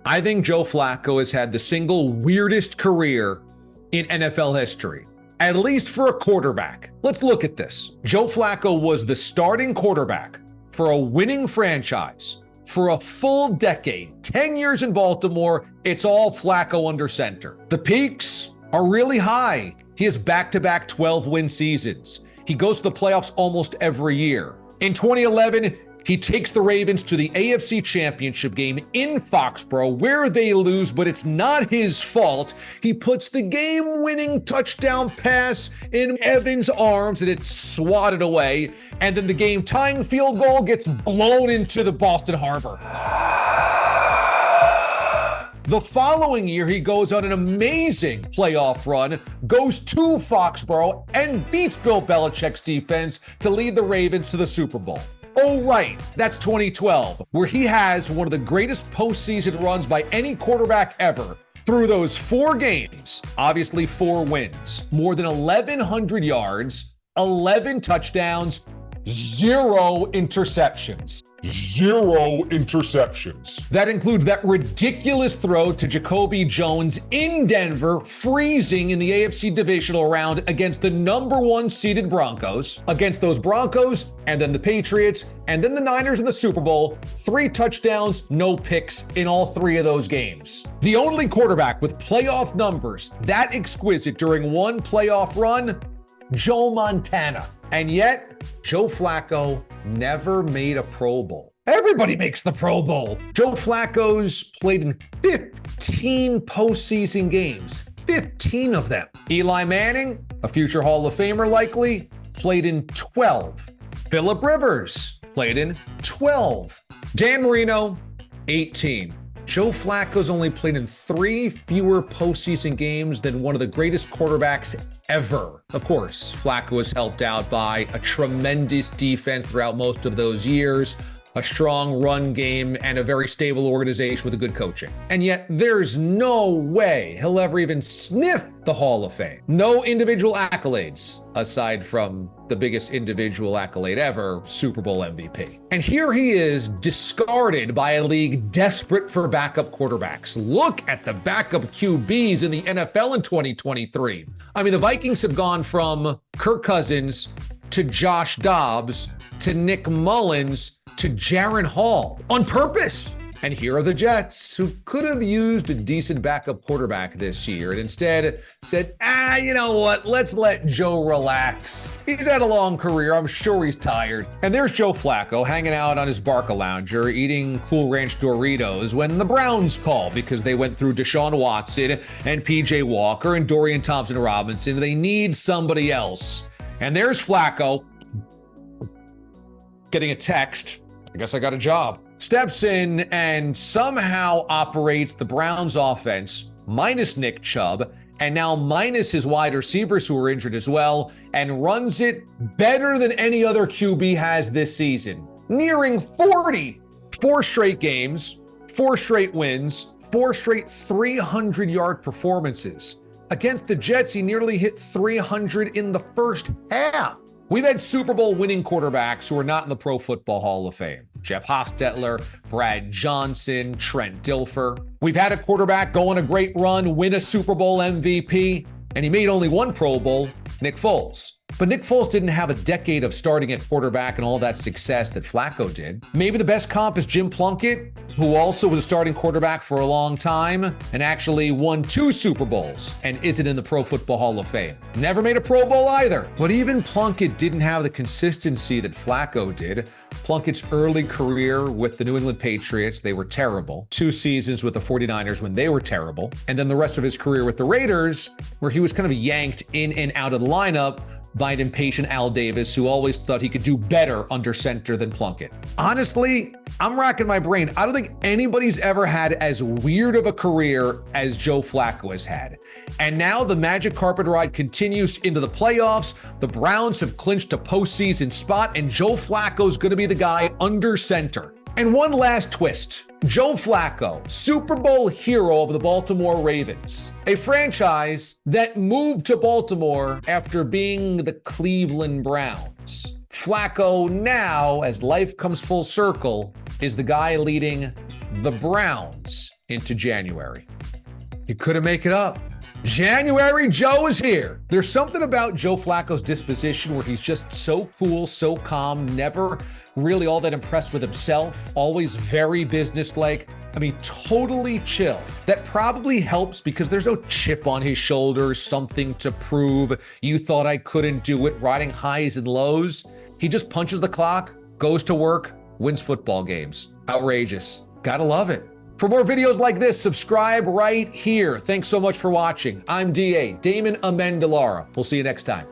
I think Joe Flacco has had the single weirdest career in NFL history, at least for a quarterback. Let's look at this. Joe Flacco was the starting quarterback for a winning franchise for a full decade, 10 years in Baltimore. It's all Flacco under center. The peaks are really high. He has back-to-back 12-win seasons. He goes to the playoffs almost every year. In 2011, he takes the Ravens to the AFC Championship game in Foxborough, where they lose, but it's not his fault. He puts the game-winning touchdown pass in Evans' arms, and it's swatted away. And then the game-tying field goal gets blown into the Boston Harbor. The following year, he goes on an amazing playoff run, goes to Foxborough, and beats Bill Belichick's defense to lead the Ravens to the Super Bowl. Oh, right, that's 2012, where he has one of the greatest postseason runs by any quarterback ever. Through those 4 games, obviously 4 wins, more than 1,100 yards, 11 touchdowns, 0 interceptions. 0 interceptions. That includes that ridiculous throw to Jacoby Jones in Denver, freezing in the AFC divisional round against the number 1 seeded Broncos, against those Broncos, and then the Patriots, and then the Niners in the Super Bowl. 3 touchdowns, no picks in all 3 of those games. The only quarterback with playoff numbers that exquisite during one playoff run, Joe Montana. And yet, Joe Flacco never made a Pro Bowl. Everybody makes the Pro Bowl. Joe Flacco's played in 15 postseason games, 15 of them. Eli Manning, a future Hall of Famer likely, played in 12. Phillip Rivers played in 12. Dan Marino, 18. Joe Flacco's only played in 3 fewer postseason games than one of the greatest quarterbacks ever. Of course, Flacco was helped out by a tremendous defense throughout most of those years, a strong run game, and a very stable organization with a good coaching. And yet, there's no way he'll ever even sniff the Hall of Fame. No individual accolades, aside from the biggest individual accolade ever, Super Bowl MVP. And here he is, discarded by a league desperate for backup quarterbacks. Look at the backup QBs in the NFL in 2023. I mean, the Vikings have gone from Kirk Cousins to Josh Dobbs to Nick Mullins to Jaron Hall on purpose. And here are the Jets, who could have used a decent backup quarterback this year and instead said, you know what, let's let Joe relax. He's had a long career, I'm sure he's tired. And there's Joe Flacco hanging out on his Barca Lounger, eating Cool Ranch Doritos when the Browns call because they went through Deshaun Watson and PJ Walker and Dorian Thompson-Robinson. They need somebody else. And there's Flacco getting a text. I guess I got a job. Steps in and somehow operates the Browns offense, minus Nick Chubb, and now minus his wide receivers who are injured as well, and runs it better than any other QB has this season. Nearing 40. 4 straight games, 4 straight wins, 4 straight 300-yard performances. Against the Jets, he nearly hit 300 in the first half. We've had Super Bowl winning quarterbacks who are not in the Pro Football Hall of Fame. Jeff Hostetler, Brad Johnson, Trent Dilfer. We've had a quarterback go on a great run, win a Super Bowl MVP, and he made only 1 Pro Bowl, Nick Foles. But Nick Foles didn't have a decade of starting at quarterback and all that success that Flacco did. Maybe the best comp is Jim Plunkett, who also was a starting quarterback for a long time and actually won 2 Super Bowls and isn't in the Pro Football Hall of Fame. Never made a Pro Bowl either. But even Plunkett didn't have the consistency that Flacco did. Plunkett's early career with the New England Patriots, they were terrible. 2 seasons with the 49ers when they were terrible. And then the rest of his career with the Raiders, where he was kind of yanked in and out of the lineup by an impatient Al Davis who always thought he could do better under center than Plunkett. Honestly, I'm racking my brain. I don't think anybody's ever had as weird of a career as Joe Flacco has had. And now the magic carpet ride continues into the playoffs. The Browns have clinched a postseason spot, and Joe Flacco's going to be the guy under center. And one last twist. Joe Flacco, Super Bowl hero of the Baltimore Ravens, a franchise that moved to Baltimore after being the Cleveland Browns. Flacco now, as life comes full circle, is the guy leading the Browns into January. He couldn't make it up. January Joe is here. There's something about Joe Flacco's disposition where he's just so cool, so calm, never really all that impressed with himself, always very businesslike. I mean, totally chill. That probably helps because there's no chip on his shoulder, something to prove. You thought I couldn't do it, riding highs and lows. He just punches the clock, goes to work, wins football games. Outrageous. Gotta love it. For more videos like this, subscribe right here. Thanks so much for watching. I'm DA, Damon Amendolara. We'll see you next time.